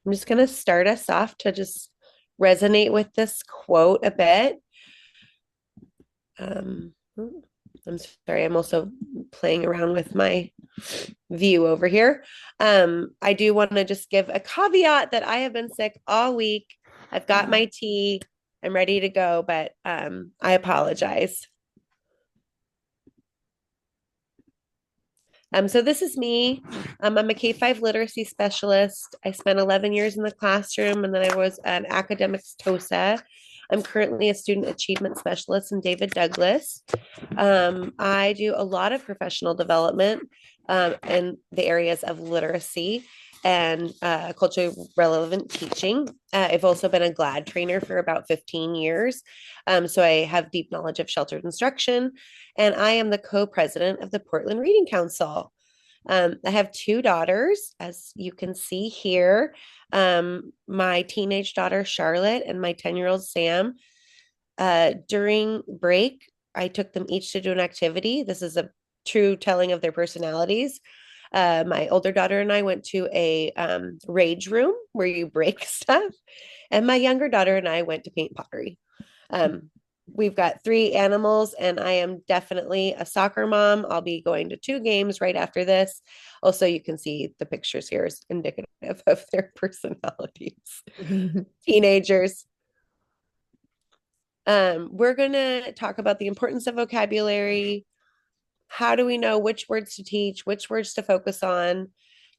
I'm just going to start us off to just resonate with this quote a bit. Um, I'm sorry, I'm also playing around with my view over here. I do want to just give a caveat that I have been sick all week. I've got my tea. I'm ready to go, but I apologize. So this is me. I'm a K-5 literacy specialist. I spent 11 years in the classroom and then I was an academics TOSA. I'm currently a student achievement specialist in David Douglas. I do a lot of professional development in the areas of literacy and culturally relevant teaching. I've also been a GLAD trainer for about 15 years. So I have deep knowledge of sheltered instruction, and I am the co-president of the Portland Reading Council. I have two daughters, as you can see here. My teenage daughter, Charlotte, and my 10-year-old Sam. During break, I took them each to do an activity. This is a true telling of their personalities. My older daughter and I went to a rage room where you break stuff, and my younger daughter and I went to paint pottery. Um, we've got three animals, and I am definitely a soccer mom. I'll be going to two games right after this. Also, you can see the pictures here is indicative of their personalities. Teenagers. We're going to talk about the importance of vocabulary. How do we know which words to teach, which words to focus on?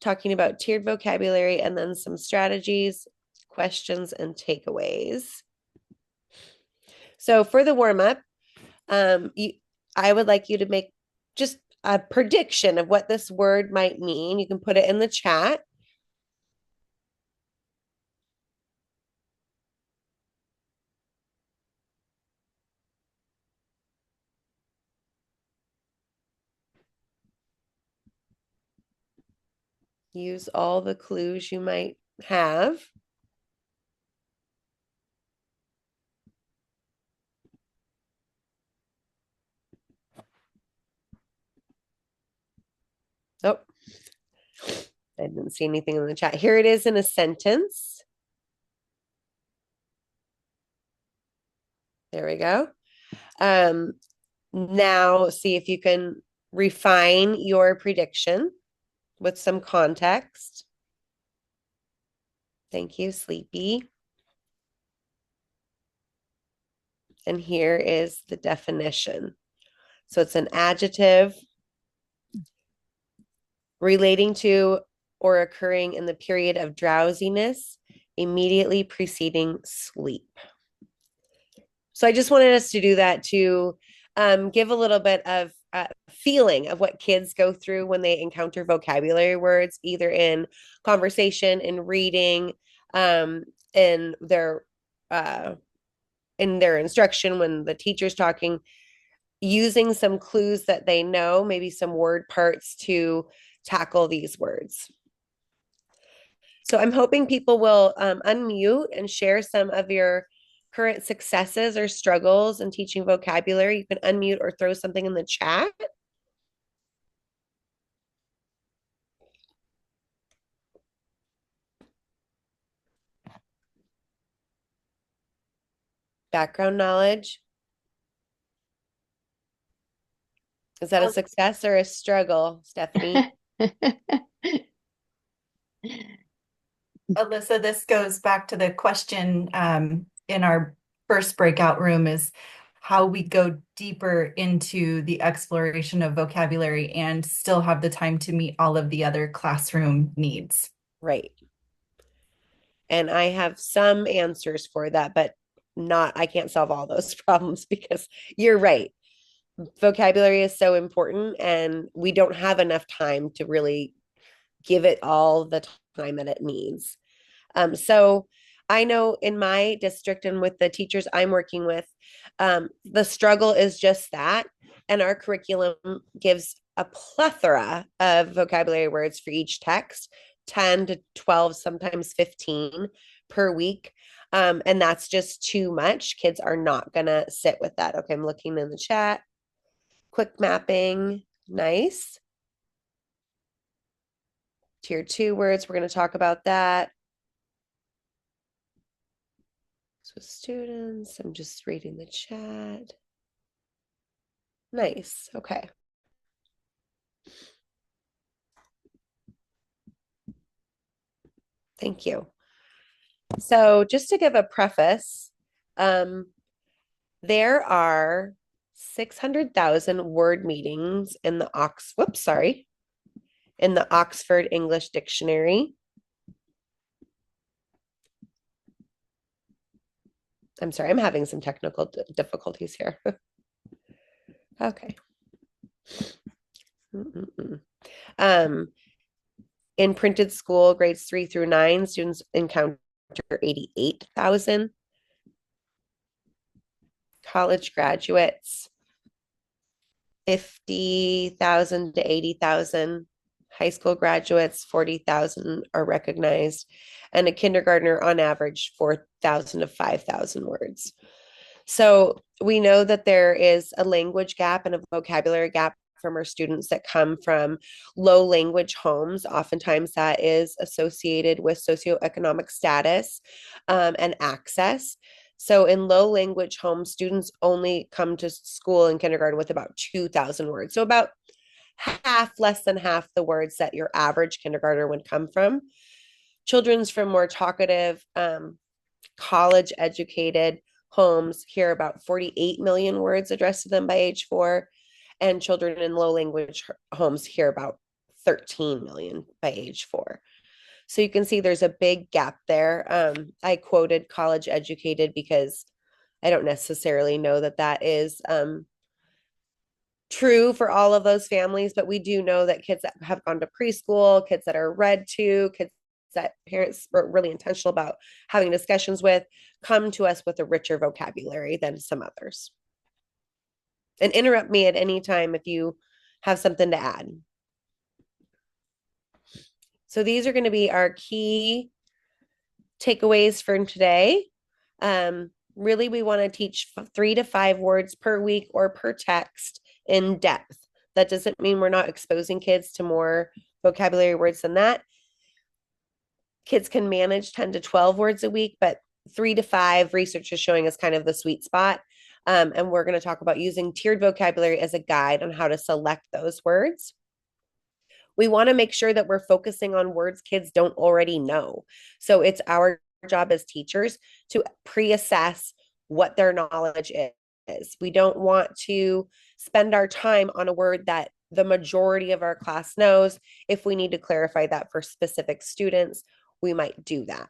Talking about tiered vocabulary and then some strategies, questions, and takeaways. So for the warm up, I would like you to make just a prediction of what this word might mean. You can put it in the chat. Use all the clues you might have. Oh, I didn't see anything in the chat. Here it is in a sentence. There we go. Now see if you can refine your prediction with some context. Thank you, Sleepy. And here is the definition. So it's an adjective relating to or occurring in the period of drowsiness immediately preceding sleep. So I just wanted us to do that to give a little bit of feeling of what kids go through when they encounter vocabulary words, either in conversation, in reading, in their uh, in their instruction when the teacher's talking, using some clues that they know, maybe some word parts to tackle these words. So I'm hoping people will unmute and share some of your current successes or struggles in teaching vocabulary. You can unmute or throw something in the chat. Background knowledge. Is that a success or a struggle, Stephanie? Allysa, this goes back to the question in our first breakout room is how we go deeper into the exploration of vocabulary and still have the time to meet all of the other classroom needs. Right. And I have some answers for that, but I can't solve all those problems because you're right. Vocabulary is so important, and we don't have enough time to really give it all the time that it needs. So I know in my district and with the teachers I'm working with, the struggle is just that. And our curriculum gives a plethora of vocabulary words for each text, 10 to 12, sometimes 15 per week. And that's just too much. Kids are not going to sit with that. Okay, I'm looking in the chat. Quick mapping. Nice. Tier 2 words. We're going to talk about that. So students, I'm just reading the chat. Nice. Okay. Thank you. So just to give a preface, um, there are 600,000 word meanings in the in the Oxford English Dictionary. I'm sorry, I'm having some technical difficulties here. Okay. Um, in printed school, grades 3 through 9, students encounter 88,000. College graduates, 50,000 to 80,000. High school graduates, 40,000 are recognized. And a kindergartner, on average, 4,000 to 5,000 words. So we know that there is a language gap and a vocabulary gap from our students that come from low language homes. Oftentimes that is associated with socioeconomic status and access. So in low language homes, students only come to school in kindergarten with about 2,000 words. So about less than half the words that your average kindergartner would come from. Children's from more talkative, college educated homes hear about 48 million words addressed to them by age 4, and children in low language homes hear about 13 million by age 4. So you can see there's a big gap there. I quoted college educated because I don't necessarily know that that is true for all of those families, but we do know that kids that have gone to preschool, kids that are read to, kids that parents were really intentional about having discussions with, come to us with a richer vocabulary than some others. And interrupt me at any time if you have something to add. So these are going to be our key takeaways for today. Really, we want to teach 3 to 5 words per week or per text in depth. That doesn't mean we're not exposing kids to more vocabulary words than that. Kids can manage 10 to 12 words a week, but 3 to 5, research is showing us kind of the sweet spot. And we're going to talk about using tiered vocabulary as a guide on how to select those words. We want to make sure that we're focusing on words kids don't already know. So it's our job as teachers to pre-assess what their knowledge is. We don't want to spend our time on a word that the majority of our class knows. If we need to clarify that for specific students, we might do that.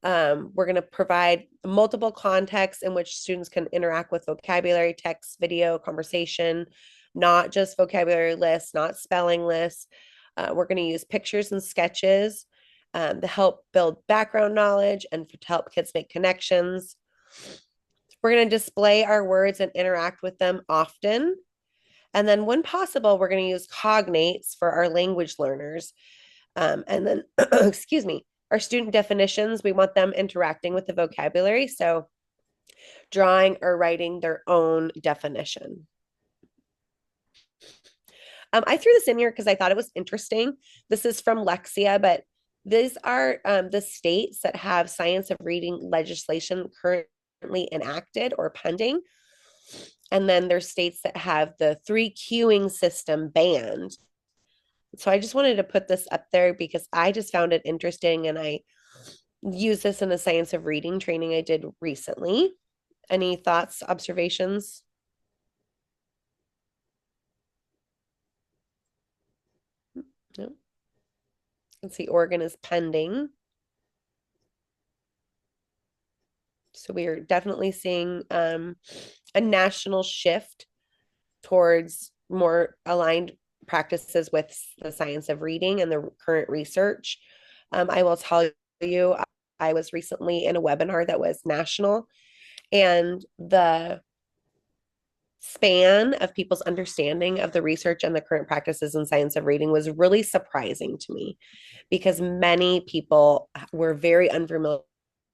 We're going to provide multiple contexts in which students can interact with vocabulary, text, video, conversation, not just vocabulary lists, not spelling lists. We're going to use pictures and sketches to help build background knowledge and to help kids make connections. We're going to display our words and interact with them often. And then when possible, we're going to use cognates for our language learners. And then, excuse me, our student definitions, we want them interacting with the vocabulary. So drawing or writing their own definition. I threw this in here because I thought it was interesting. This is from Lexia, but these are the states that have science of reading legislation currently enacted or pending. And then there's states that have the 3 cueing system banned. So I just wanted to put this up there because I just found it interesting, and I use this in the science of reading training I did recently. Any thoughts, observations? No. Let's see, Oregon is pending. So we are definitely seeing a national shift towards more aligned practices with the science of reading and the current research. I will tell you, I was recently in a webinar that was national, and the span of people's understanding of the research and the current practices in science of reading was really surprising to me, because many people were very unfamiliar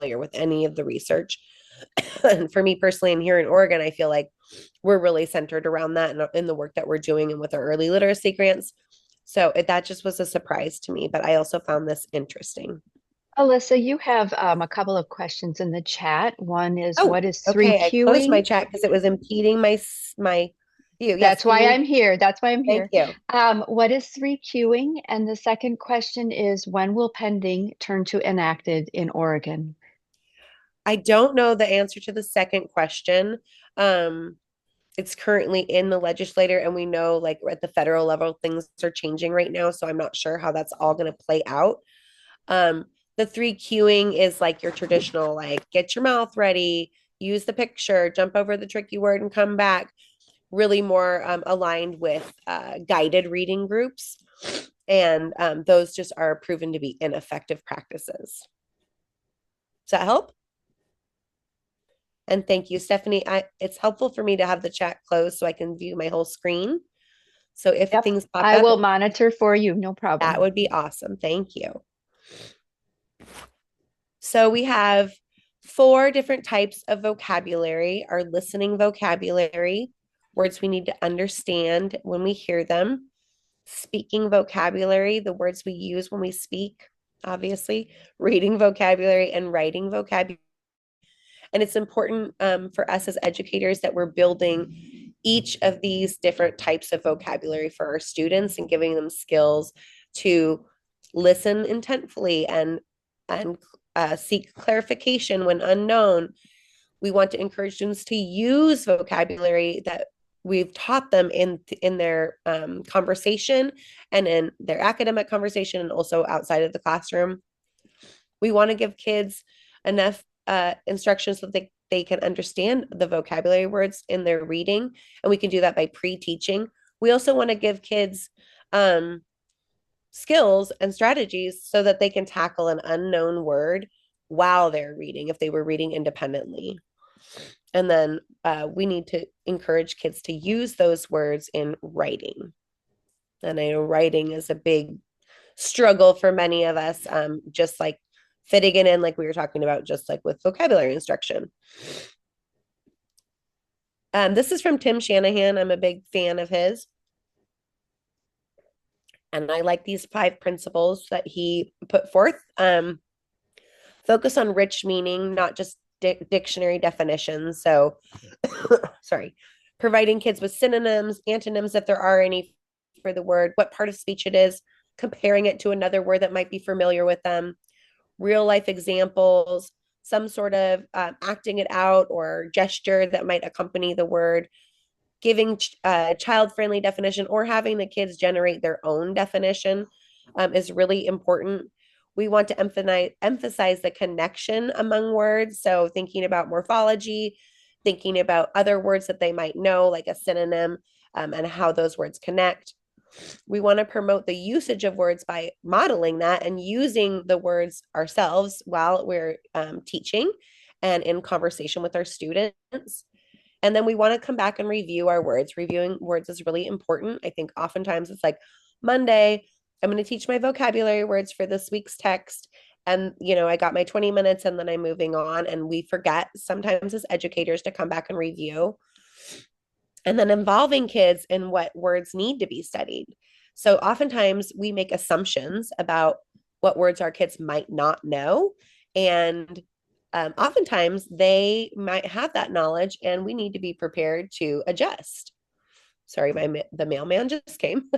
with any of the research. And for me personally, and here in Oregon, I feel like we're really centered around that in the work that we're doing and with our early literacy grants. So that just was a surprise to me, but I also found this interesting. Alyssa, you have a couple of questions in the chat. One is, Oh, what is three okay. I closed my queuing? chat because it was impeding my view. Yes, That's can why you? I'm here. That's why I'm Thank here. you. What is three queuing? And the second question is, when will pending turn to enacted in Oregon? I don't know the answer to the second question. Um, it's currently in the legislature, and we know like at the federal level things are changing right now, so I'm not sure how that's all going to play out. Um, the three queuing is like your traditional, like get your mouth ready, use the picture, jump over the tricky word, and come back. Really more aligned with guided reading groups, and those just are proven to be ineffective practices. Does that help? And thank you, Stephanie. It's helpful for me to have the chat closed so I can view my whole screen. So if Yep, things pop I up, will monitor for you. No that problem. would be awesome. Thank you. So we have four different types of vocabulary: our listening vocabulary, words we need to understand when we hear them; speaking vocabulary, the words we use when we speak, obviously; reading vocabulary; and writing vocabulary. And it's important for us as educators that we're building each of these different types of vocabulary for our students and giving them skills to listen intentfully and seek clarification when unknown. We want to encourage students to use vocabulary that we've taught them in their conversation and in their academic conversation and also outside of the classroom. We want to give kids enough instructions so that they can understand the vocabulary words in their reading, and we can do that by pre-teaching. We also want to give kids um, skills and strategies so that they can tackle an unknown word while they're reading if they were reading independently. And then we need to encourage kids to use those words in writing. And I know writing is a big struggle for many of us, just like fitting it in, like we were talking about, just like with vocabulary instruction. This is from Tim Shanahan. I'm a big fan of his. And I like these 5 principles that he put forth. Focus on rich meaning, not just dictionary definitions. So, sorry, providing kids with synonyms, antonyms, if there are any for the word, what part of speech it is, comparing it to another word that might be familiar with them, real life examples, some sort of acting it out or gesture that might accompany the word, giving a child friendly definition or having the kids generate their own definition is really important. We want to emphasize the connection among words. So, thinking about morphology, thinking about other words that they might know, like a synonym, and how those words connect. We want to promote the usage of words by modeling that and using the words ourselves while we're teaching and in conversation with our students. And then we want to come back and review our words. Reviewing words is really important. I think oftentimes it's like Monday, I'm going to teach my vocabulary words for this week's text. And, I got my 20 minutes and then I'm moving on. And we forget sometimes as educators to come back and review. And then involving kids in what words need to be studied. So oftentimes we make assumptions about what words our kids might not know. And oftentimes they might have that knowledge and we need to be prepared to adjust. Sorry, the mailman just came.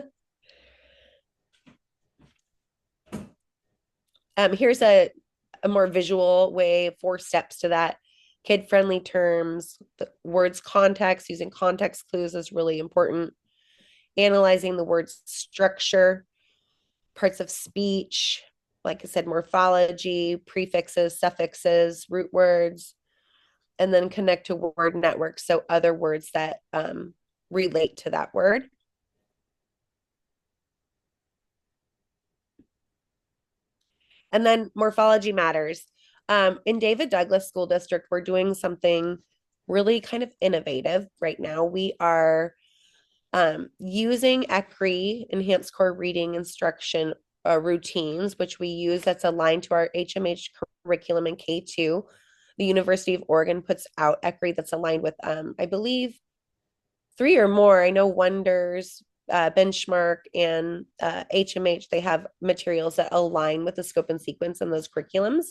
Here's a more visual way, 4 steps to that. Kid-friendly terms, the words context, using context clues is really important. Analyzing the word's structure, parts of speech, like I said, morphology, prefixes, suffixes, root words, and then connect to word networks. So other words that relate to that word. And then morphology matters. In David Douglas School District, we're doing something really kind of innovative right now. We are using ECRI, Enhanced Core Reading Instruction routines, which we use that's aligned to our HMH curriculum in K2. The University of Oregon puts out ECRI that's aligned with, I believe, 3 or more. I know Wonders Benchmark and HMH, they have materials that align with the scope and sequence in those curriculums.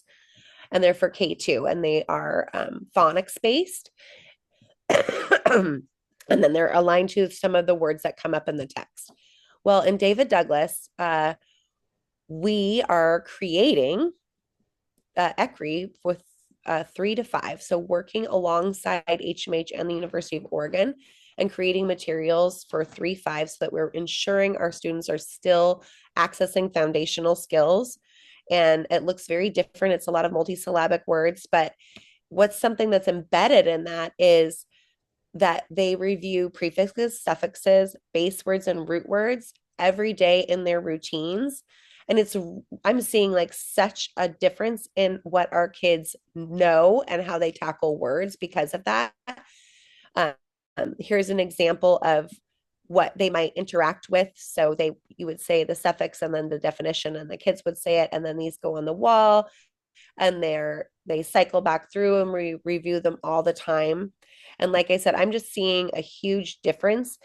And they're for K2 and they are phonics based. And then they're aligned to some of the words that come up in the text. Well, in David Douglas, we are creating ECRI with 3 to 5. So working alongside HMH and the University of Oregon and creating materials for 3-5 so that we're ensuring our students are still accessing foundational skills. And it looks very different. It's a lot of multisyllabic words, but what's something that's embedded in that is that they review prefixes, suffixes, base words, and root words every day in their routines. And I'm seeing like such a difference in what our kids know and how they tackle words because of that. Here's an example of what they might interact with. So you would say the suffix and then the definition, and the kids would say it, and then these go on the wall, and they cycle back through and review them all the time. And like I said, I'm just seeing a huge difference.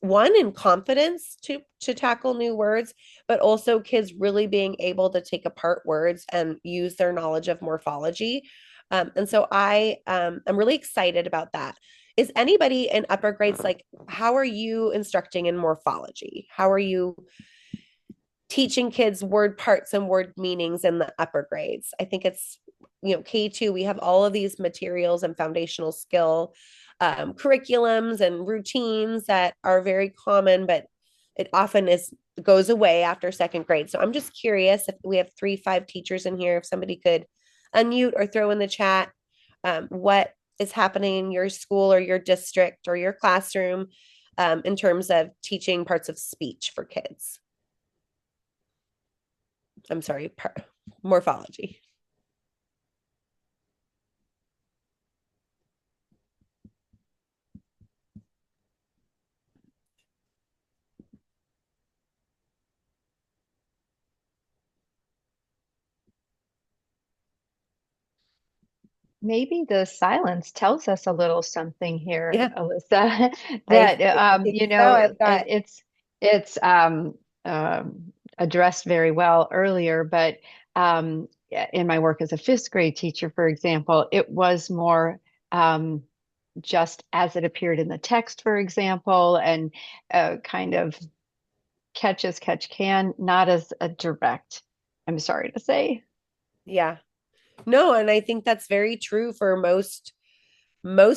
One, in confidence to tackle new words, but also kids really being able to take apart words and use their knowledge of morphology. And so I'm really excited about that. Is anybody in upper grades, like, how are you instructing in morphology? How are you teaching kids word parts and word meanings in the upper grades? I think it's, K2, we have all of these materials and foundational skill curriculums and routines that are very common, but it often goes away after second grade. So I'm just curious if we have 3-5 teachers in here, if somebody could unmute or throw in the chat what is happening in your school or your district or your classroom in terms of teaching parts of speech for kids. I'm sorry, morphology. Maybe the silence tells us a little something here, Yeah. Allysa, I that think so. I've got it's addressed very well earlier, but in my work as a fifth grade teacher, for example, it was more just as it appeared in the text, for example, and kind of catch as catch can, not as a direct, I'm sorry to say. Yeah. No, and I think that's very true for most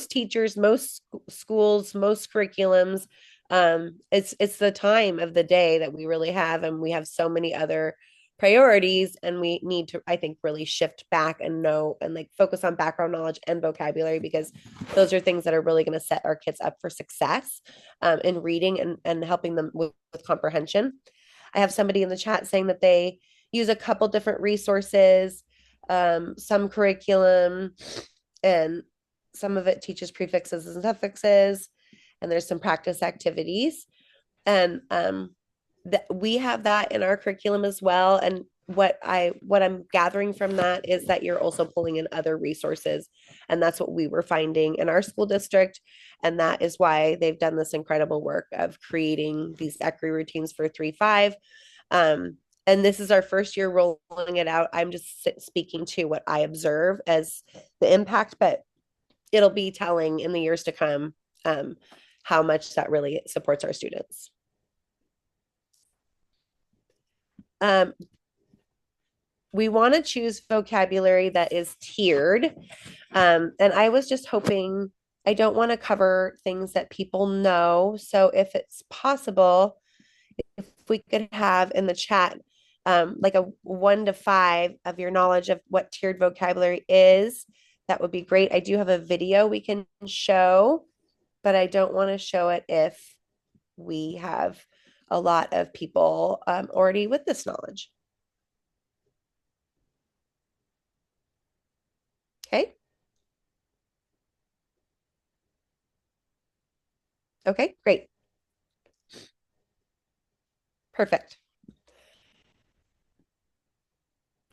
teachers, most schools, most curriculums. It's the time of the day that we really have, and we have so many other priorities, and we need to, I think, really shift back and know and like focus on background knowledge and vocabulary, because those are things that are really going to set our kids up for success in reading and helping them with comprehension. I have somebody in the chat saying that they use a couple different resources, some curriculum, and some of it teaches prefixes and suffixes, and there's some practice activities. And we have that in our curriculum as well. And what I'm gathering from that is that you're also pulling in other resources, and that's what we were finding in our school district, and that is why they've done this incredible work of creating these ECRI routines for 3-5. And this is our first year rolling it out. I'm just speaking to what I observe as the impact, but it'll be telling in the years to come how much that really supports our students. We want to choose vocabulary that is tiered. And I was just hoping, I don't want to cover things that people know. So if it's possible, if we could have in the chat like a 1 to 5 of your knowledge of what tiered vocabulary is, that would be great. I do have a video we can show, but I don't want to show it if we have a lot of people already with this knowledge. Okay. Okay, great. Perfect.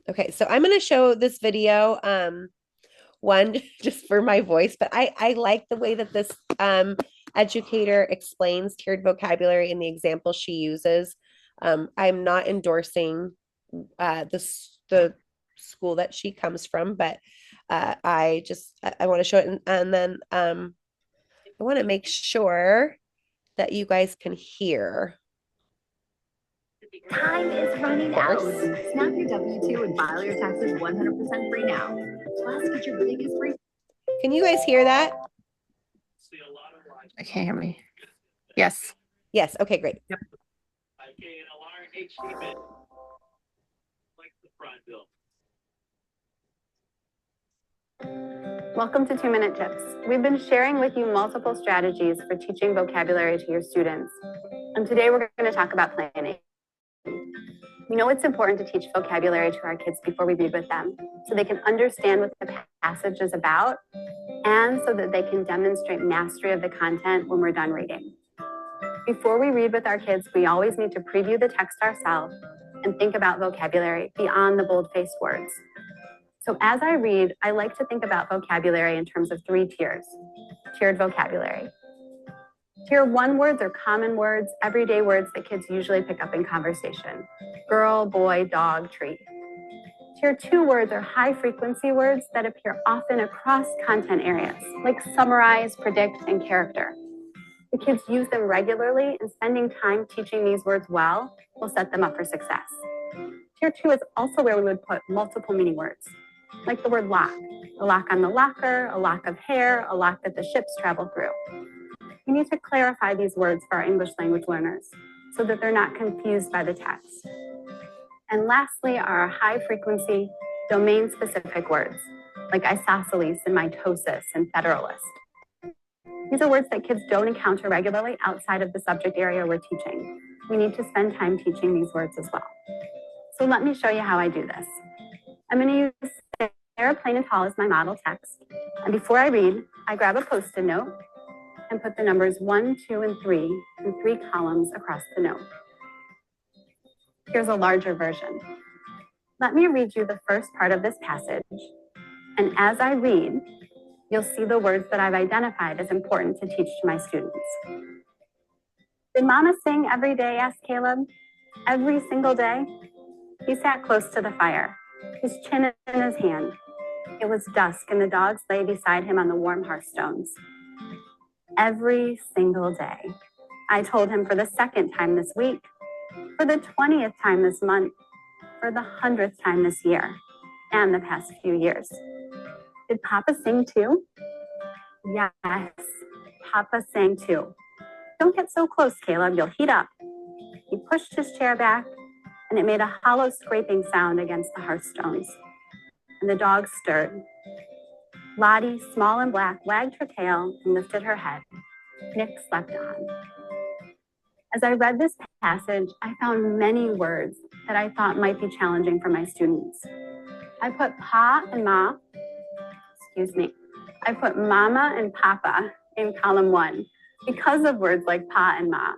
Okay, so I'm going to show this video, one just for my voice, but I like the way that this educator explains tiered vocabulary in the example she uses. I'm not endorsing the school that she comes from, but I want to show it, and then I want to make sure that you guys can hear. Time is running out. Snap your W-2 and file your taxes 100% free now. Plus, get your biggest free. Can you guys hear that? I can't hear me. Yes. Yes. Okay, great. Yep. Welcome to 2-Minute Tips. We've been sharing with you multiple strategies for teaching vocabulary to your students. And today we're going to talk about planning. We know it's important to teach vocabulary to our kids before we read with them, so they can understand what the passage is about, and so that they can demonstrate mastery of the content when we're done reading. Before we read with our kids, we always need to preview the text ourselves and think about vocabulary beyond the bold-faced words. So as I read, I like to think about vocabulary in terms of 3 tiers. Tiered vocabulary. Tier 1 words are common words, everyday words that kids usually pick up in conversation. Girl, boy, dog, tree. Tier 2 words are high frequency words that appear often across content areas, like summarize, predict, and character. The kids use them regularly, and spending time teaching these words well will set them up for success. Tier 2 is also where we would put multiple meaning words, like the word lock, a lock on the locker, a lock of hair, a lock that the ships travel through. We need to clarify these words for our English language learners so that they're not confused by the text. And lastly are our high frequency, domain specific words, like isosceles and mitosis and federalist. These are words that kids don't encounter regularly outside of the subject area we're teaching. We need to spend time teaching these words as well. So let me show you how I do this. I'm going to use Sarah Plain and Tall as my model text. And before I read, I grab a Post-it note and put the numbers 1, 2, and 3 in 3 columns across the note. Here's a larger version. Let me read you the first part of this passage. And as I read, you'll see the words that I've identified as important to teach to my students. Did Mama sing every day? Asked Caleb. Every single day? He sat close to the fire, his chin in his hand. It was dusk and the dogs lay beside him on the warm hearthstones. Every single day. I told him for the 2nd time this week, for the 20th time this month, for the 100th time this year, and the past few years. Did Papa sing too? Yes, Papa sang too. Don't get so close, Caleb, you'll heat up. He pushed his chair back, and it made a hollow scraping sound against the hearthstones. And the dogs stirred. Lottie, small and black, wagged her tail and lifted her head. Nick slept on. As I read this passage, I found many words that I thought might be challenging for my students. I put pa and ma, I put mama and papa in column 1 because of words like pa and ma.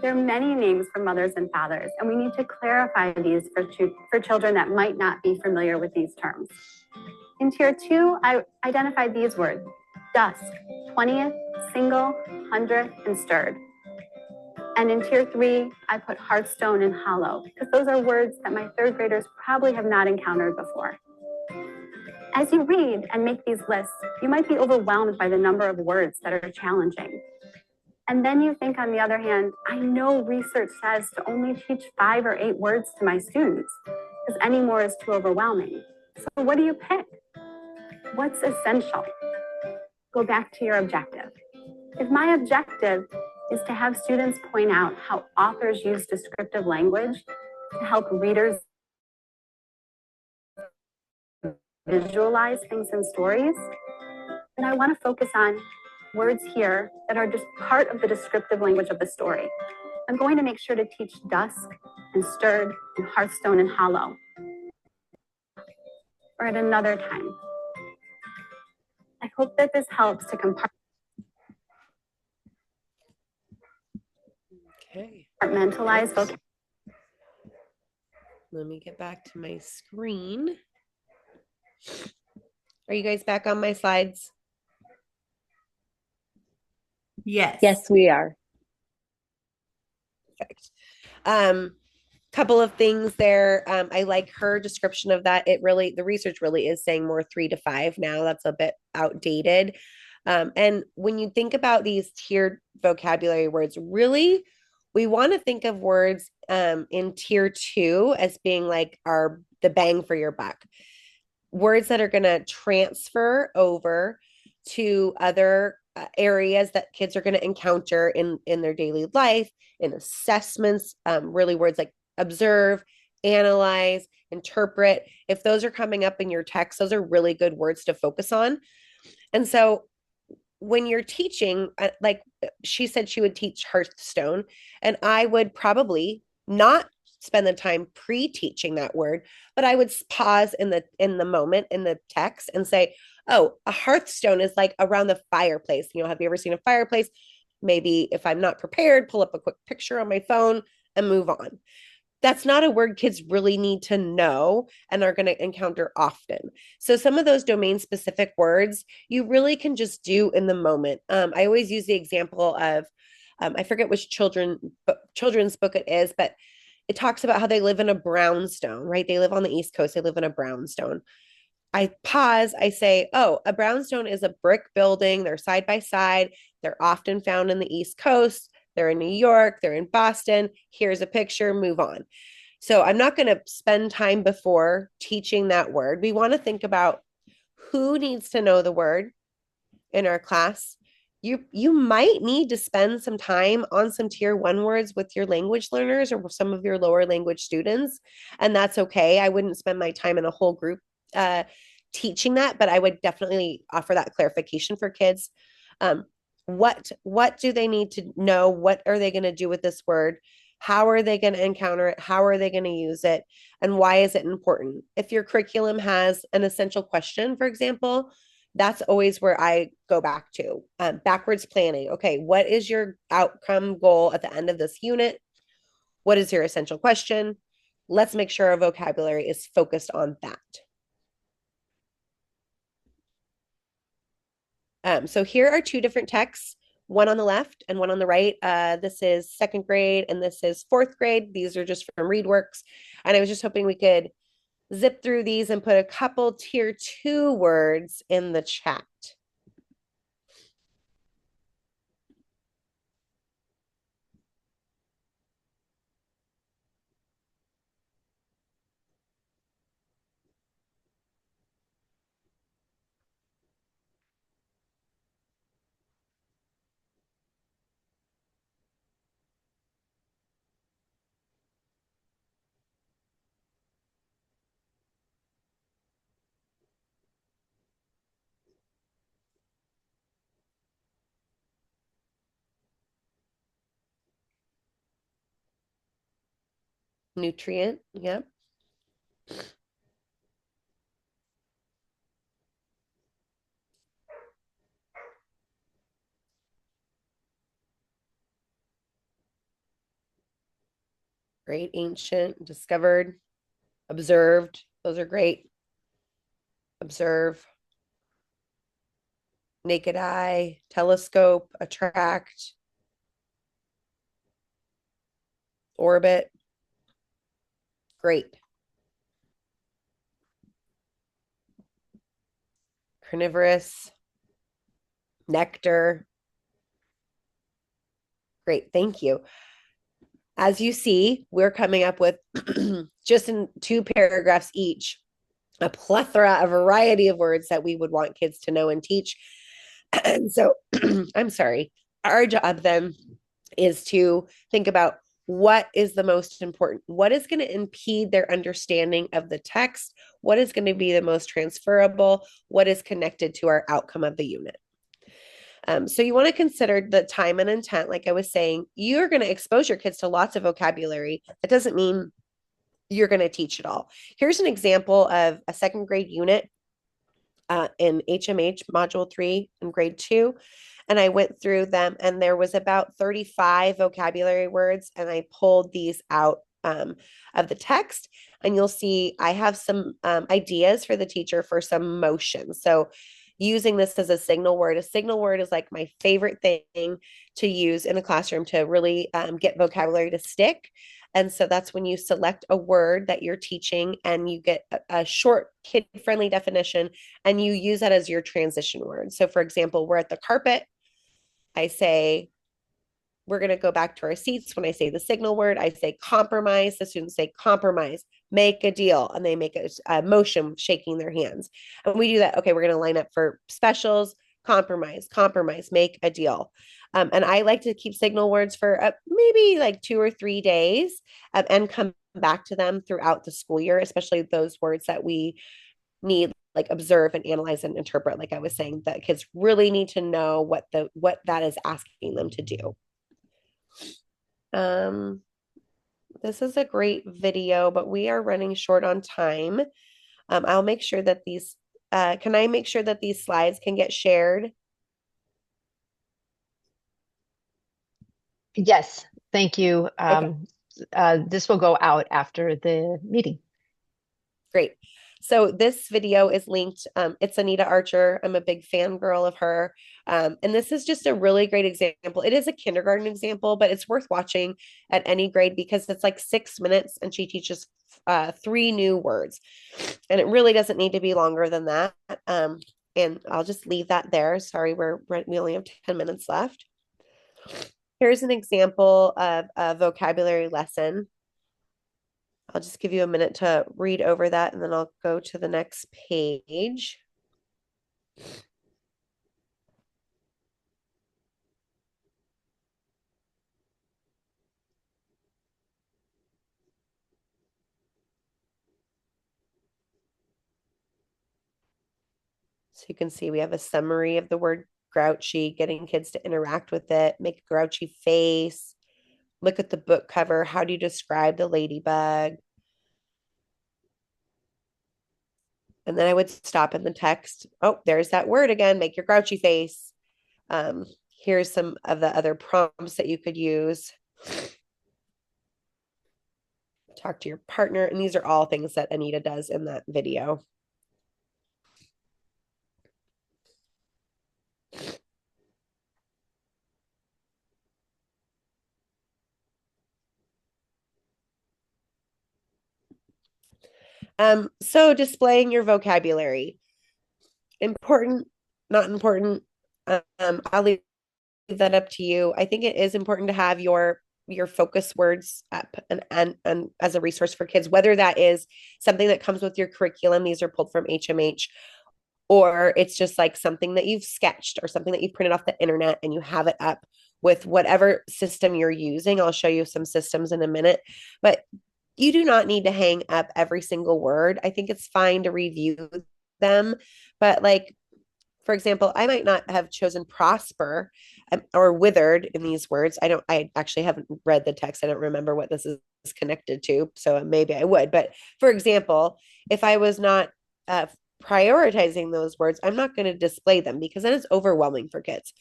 There are many names for mothers and fathers, and we need to clarify these for children that might not be familiar with these terms. In tier 2, I identified these words: dusk, 20th, single, 100th, and stirred. And in tier 3, I put hearthstone and hollow, because those are words that my 3rd graders probably have not encountered before. As you read and make these lists, you might be overwhelmed by the number of words that are challenging. And then you think, on the other hand, I know research says to only teach 5 or 8 words to my students, because any more is too overwhelming. So what do you pick? What's essential? Go back to your objective. If my objective is to have students point out how authors use descriptive language to help readers visualize things in stories, then I want to focus on words here that are just part of the descriptive language of the story. I'm going to make sure to teach dusk and stirred and hearthstone and hollow, or at another time. I hope that this helps to compartmentalize vocabulary. Let me get back to my screen. Are you guys back on my slides? Yes. Yes, we are. Perfect. Couple of things there. I like her description of that. The research really is saying more 3 to 5 now. That's a bit outdated. And when you think about these tiered vocabulary words, really, we want to think of words in tier 2 as being like the bang for your buck. Words that are going to transfer over to other areas that kids are going to encounter in their daily life, in assessments, really words like observe, analyze, interpret. If those are coming up in your text, those are really good words to focus on. And so when you're teaching, like she said, she would teach Hearthstone, and I would probably not spend the time pre-teaching that word, but I would pause in the moment in the text and say, oh, a hearthstone is like around the fireplace. Have you ever seen a fireplace? Maybe if I'm not prepared, pull up a quick picture on my phone and move on. That's not a word kids really need to know and are going to encounter often. So some of those domain specific words you really can just do in the moment. I always use the example of, I forget which children's book it is, but it talks about how they live in a brownstone, right? They live on the East Coast. They live in a brownstone. I pause, I say, oh, a brownstone is a brick building. They're side by side. They're often found in the East Coast. They're in New York. They're in Boston. Here's a picture, move on. So I'm not going to spend time before teaching that word. We want to think about who needs to know the word in our class. You might need to spend some time on some tier 1 words with your language learners or some of your lower language students, and that's okay. I wouldn't spend my time in a whole group teaching that, but I would definitely offer that clarification for kids. What do they need to know? What are they going to do with this word? How are they going to encounter it? How are they going to use it? And why is it important? If your curriculum has an essential question, for example, that's always where I go back to. Backwards planning. Okay, what is your outcome goal at the end of this unit? What is your essential question? Let's make sure our vocabulary is focused on that. So here are 2 different texts, one on the left and one on the right. This is 2nd grade and this is 4th grade. These are just from ReadWorks. And I was just hoping we could zip through these and put a couple tier 2 words in the chat. Nutrient, yep. Great, ancient, discovered, observed. Those are great. Observe, naked eye, telescope, attract, orbit. Great. Carnivorous, nectar. Great, thank you. As you see, we're coming up with just in 2 paragraphs each, a plethora, a variety of words that we would want kids to know and teach. And so, I'm sorry, our job then is to think about what is the most important, what is going to impede their understanding of the text, what is going to be the most transferable, what is connected to our outcome of the unit. So you want to consider the time and intent. Like I was saying, you're going to expose your kids to lots of vocabulary. That doesn't mean you're going to teach it all. Here's an example of a 2nd grade unit in HMH module 3 in grade 2. And I went through them and there was about 35 vocabulary words. And I pulled these out of the text. And you'll see I have some ideas for the teacher for some motion. So using this as a signal word. A signal word is like my favorite thing to use in a classroom to really get vocabulary to stick. And so that's when you select a word that you're teaching and you get a short kid-friendly definition and you use that as your transition word. So for example, we're at the carpet. I say, we're going to go back to our seats. When I say the signal word, I say compromise. The students say compromise, make a deal, and they make a motion shaking their hands. And we do that. Okay, we're going to line up for specials, compromise, compromise, make a deal. And I like to keep signal words for maybe like 2 or 3 days and come back to them throughout the school year, especially those words that we need like observe and analyze and interpret. Like I was saying, that kids really need to know what that is asking them to do. This is a great video, but we are running short on time. I'll make sure that can I make sure that these slides can get shared? Yes, thank you. Okay. This will go out after the meeting. Great. So this video is linked. It's Anita Archer. I'm a big fangirl of her. And this is just a really great example. It is a kindergarten example, but it's worth watching at any grade because it's like 6 minutes and she teaches 3 new words. And it really doesn't need to be longer than that. And I'll just leave that there. Sorry, we only have 10 minutes left. Here's an example of a vocabulary lesson. I'll just give you a minute to read over that and then I'll go to the next page. So you can see we have a summary of the word grouchy, getting kids to interact with it, make a grouchy face, look at the book cover. How do you describe the ladybug? And then I would stop in the text. Oh, there's that word again. Make your grouchy face. Here's some of the other prompts that you could use. Talk to your partner. And these are all things that Anita does in that video. So displaying your vocabulary. Important, not important. I'll leave that up to you. I think it is important to have your focus words up and as a resource for kids, whether that is something that comes with your curriculum. These are pulled from HMH, or it's just like something that you've sketched or something that you've printed off the internet and you have it up with whatever system you're using. I'll show you some systems in a minute, but you do not need to hang up every single word. I think it's fine to review them, but like, for example, I might not have chosen prosper or withered in these words. I actually haven't read the text. I don't remember what this is connected to. So maybe I would. But for example, if I was not prioritizing those words, I'm not going to display them because then it's overwhelming for kids.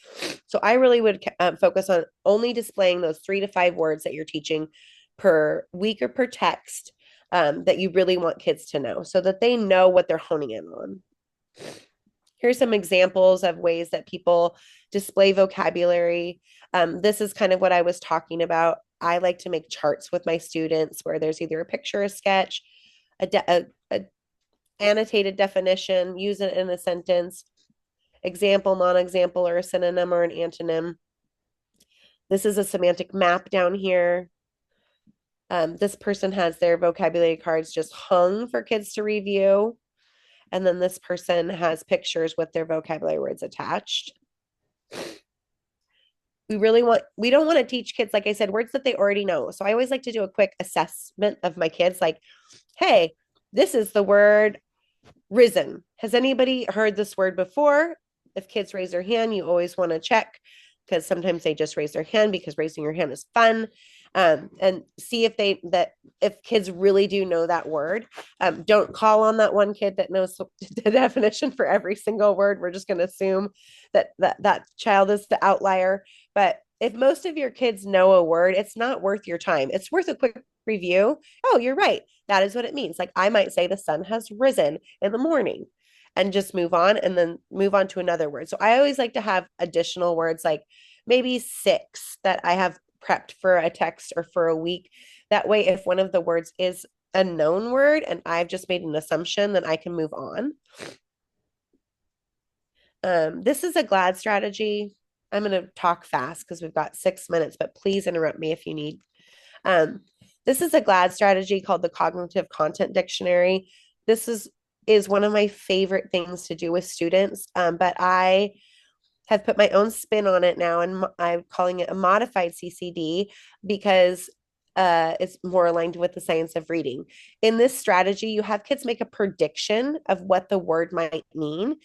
So I really would focus on only displaying those 3 to 5 words that you're teaching per week or per text that you really want kids to know so that they know what they're honing in on. Here's some examples of ways that people display vocabulary. This is kind of what I was talking about. I like to make charts with my students where there's either a picture, a sketch, a annotated definition, use it in a sentence, example, non-example, or a synonym or an antonym. This is a semantic map down here. This person has their vocabulary cards just hung for kids to review. And then this person has pictures with their vocabulary words attached. We don't want to teach kids, like I said, words that they already know. So I always like to do a quick assessment of my kids, like, hey, this is the word risen. Has anybody heard this word before? If kids raise their hand, you always want to check because sometimes they just raise their hand because raising your hand is fun. And see if kids really do know that word. Don't call on that one kid that knows the definition for every single word. We're just going to assume that child is the outlier. But if most of your kids know a word, it's not worth your time. It's worth a quick review. Oh, you're right. That is what it means. Like I might say the sun has risen in the morning. and just move on and then move on to another word. So I always like to have additional words, like maybe 6 that I have prepped for a text or for a week. That way, if one of the words is a known word and I've just made an assumption, then I can move on. This is a GLAD strategy. I'm going to talk fast because we've got 6 minutes, but please interrupt me if you need. This is a GLAD strategy called the Cognitive Content Dictionary. This is one of my favorite things to do with students, but I have put my own spin on it now, and I'm calling it a modified CCD because it's more aligned with the science of reading. In this strategy, you have kids make a prediction of what the word might mean.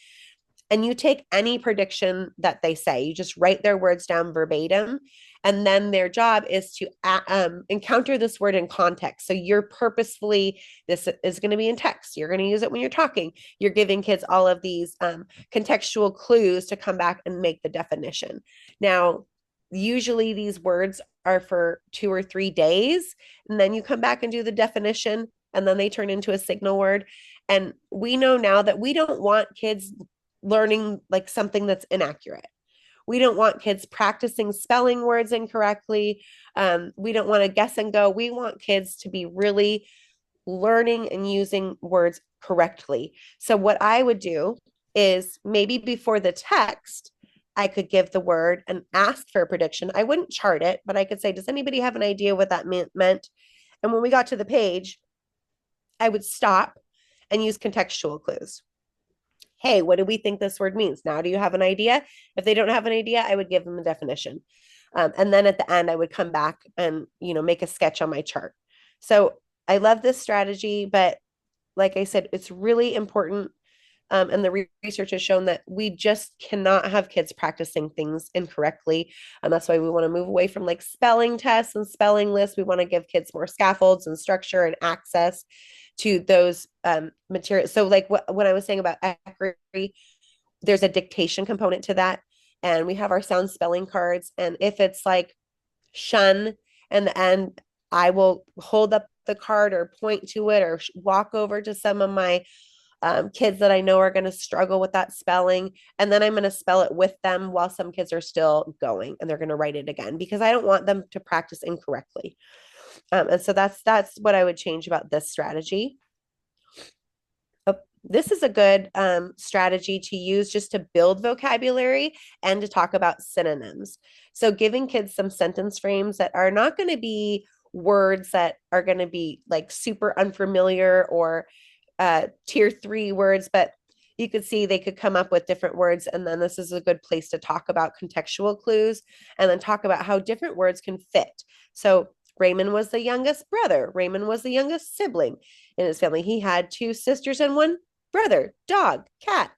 And you take any prediction that they say, you just write their words down verbatim. And then their job is to encounter this word in context. So you're purposefully, this is going to be in text. You're going to use it when you're talking. You're giving kids all of these contextual clues to come back and make the definition. Now, usually these words are for 2 or 3 days. And then you come back and do the definition. And then they turn into a signal word. And we know now that we don't want kids learning like something that's inaccurate. We don't want kids practicing spelling words incorrectly. We don't want to guess and go. We want kids to be really learning and using words correctly. So what I would do is maybe before the text, I could give the word and ask for a prediction. I wouldn't chart it, but I could say, does anybody have an idea what that meant? And when we got to the page, I would stop and use contextual clues. Hey, what do we think this word means? Now, do you have an idea? If they don't have an idea, I would give them a definition. And then at the end, I would come back and, make a sketch on my chart. So I love this strategy, but like I said, it's really important. And the research has shown that we just cannot have kids practicing things incorrectly. And that's why we want to move away from like spelling tests and spelling lists. We want to give kids more scaffolds and structure and access to those materials. So like what I was saying about ECRI, there's a dictation component to that. And we have our sound spelling cards. And if it's like shun and the end, I will hold up the card or point to it or walk over to some of my kids that I know are going to struggle with that spelling. And then I'm going to spell it with them while some kids are still going and they're going to write it again because I don't want them to practice incorrectly. And so that's what I would change about this strategy. This is a good strategy to use just to build vocabulary and to talk about synonyms. So giving kids some sentence frames that are not going to be words that are going to be like super unfamiliar or tier 3 words, but you could see they could come up with different words. And then this is a good place to talk about contextual clues and then talk about how different words can fit. So Raymond was the youngest brother. Raymond was the youngest sibling in his family. He had 2 sisters and 1 brother, dog, cat.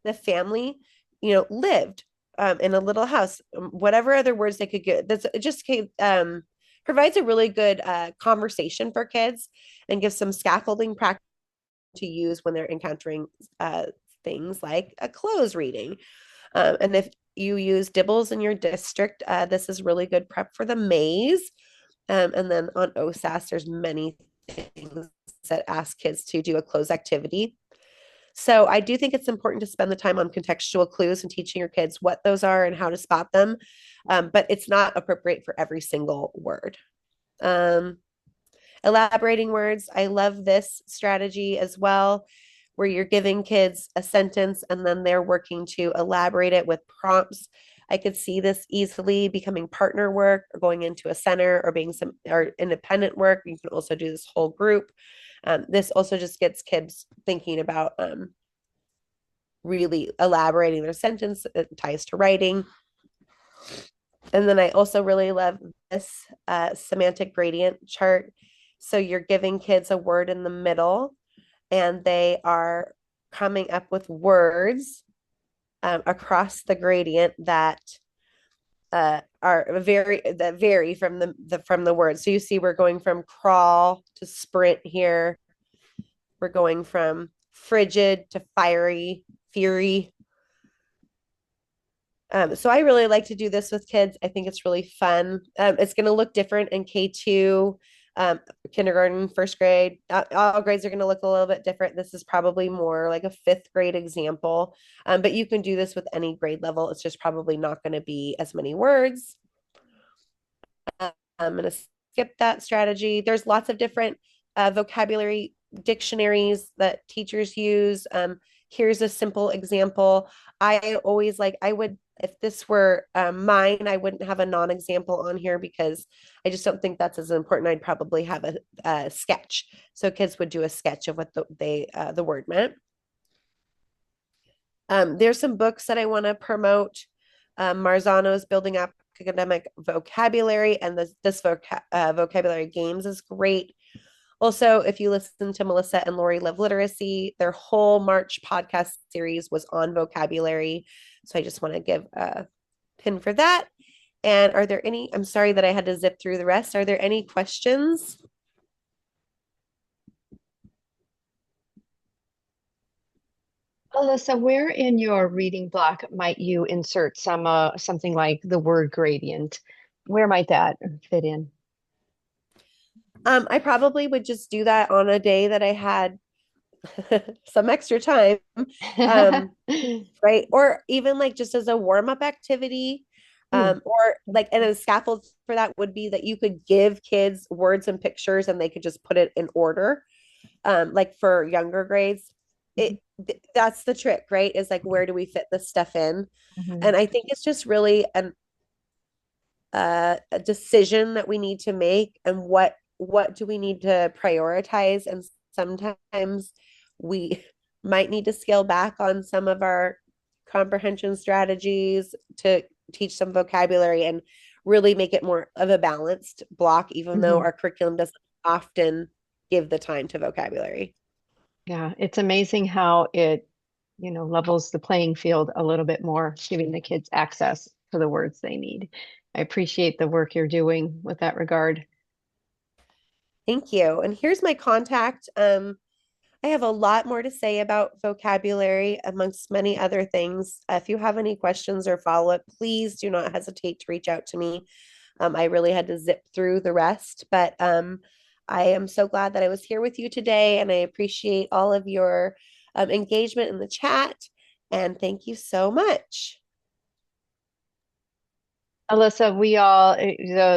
The family, lived in a little house, whatever other words they could get. That's just provides a really good conversation for kids and gives some scaffolding practice to use when they're encountering things like a close reading. And if you use dibbles in your district, this is really good prep for the maze. And then on OSAS, there's many things that ask kids to do a close activity. So I do think it's important to spend the time on contextual clues and teaching your kids what those are and how to spot them. But it's not appropriate for every single word. Elaborating words. I love this strategy as well, where you're giving kids a sentence and then they're working to elaborate it with prompts. I could see this easily becoming partner work or going into a center or being or independent work. You can also do this whole group. This also just gets kids thinking about really elaborating their sentence. It ties to writing. And then I also really love this semantic gradient chart. So you're giving kids a word in the middle and they are coming up with words across the gradient that vary from the word. So you see we're going from crawl to sprint here. We're going from frigid to fiery, fury. So I really like to do this with kids. I think it's really fun. It's going to look different in K2 kindergarten, first grade. All grades are going to look a little bit different. This is probably more like a fifth grade example, but you can do this with any grade level. It's just probably not going to be as many words. I'm going to skip that strategy. There's lots of different vocabulary dictionaries that teachers use. Here's a simple example. I always like, I would, if this were mine, I wouldn't have a non-example on here because I just don't think that's as important. I'd probably have a sketch. So kids would do a sketch of what the word meant. There's some books that I want to promote. Marzano's Building Academic Vocabulary, and this vocabulary games is great. Also, if you listen to Melissa and Lori Love Literacy, their whole March podcast series was on vocabulary. So I just want to give a pin for that. And are there any, I'm sorry that I had to zip through the rest. Are there any questions? Allysa, where in your reading block might you insert something like the word gradient? Where might that fit in? I probably would just do that on a day that I had some extra time. Right. Or even like just as a warm-up activity. Or like, and a scaffold for that would be that you could give kids words and pictures and they could just put it in order. Like for younger grades, that's the trick, right? Is like, where do we fit this stuff in? And I think it's just really a decision that we need to make, and what do we need to prioritize. And sometimes we might need to scale back on some of our comprehension strategies to teach some vocabulary and really make it more of a balanced block, even though our curriculum doesn't often give the time to vocabulary. Yeah, it's amazing how it, levels the playing field a little bit more, giving the kids access to the words they need. I appreciate the work you're doing with that regard. Thank you. And here's my contact. I have a lot more to say about vocabulary amongst many other things. If you have any questions or follow-up, please do not hesitate to reach out to me. I really had to zip through the rest, but I am so glad that I was here with you today, and I appreciate all of your engagement in the chat. And thank you so much. Allysa,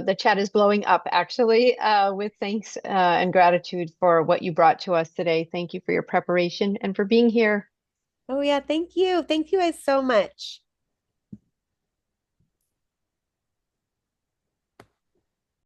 the chat is blowing up actually, with thanks and gratitude for what you brought to us today. Thank you for your preparation and for being here. Oh yeah, thank you. Thank you guys so much.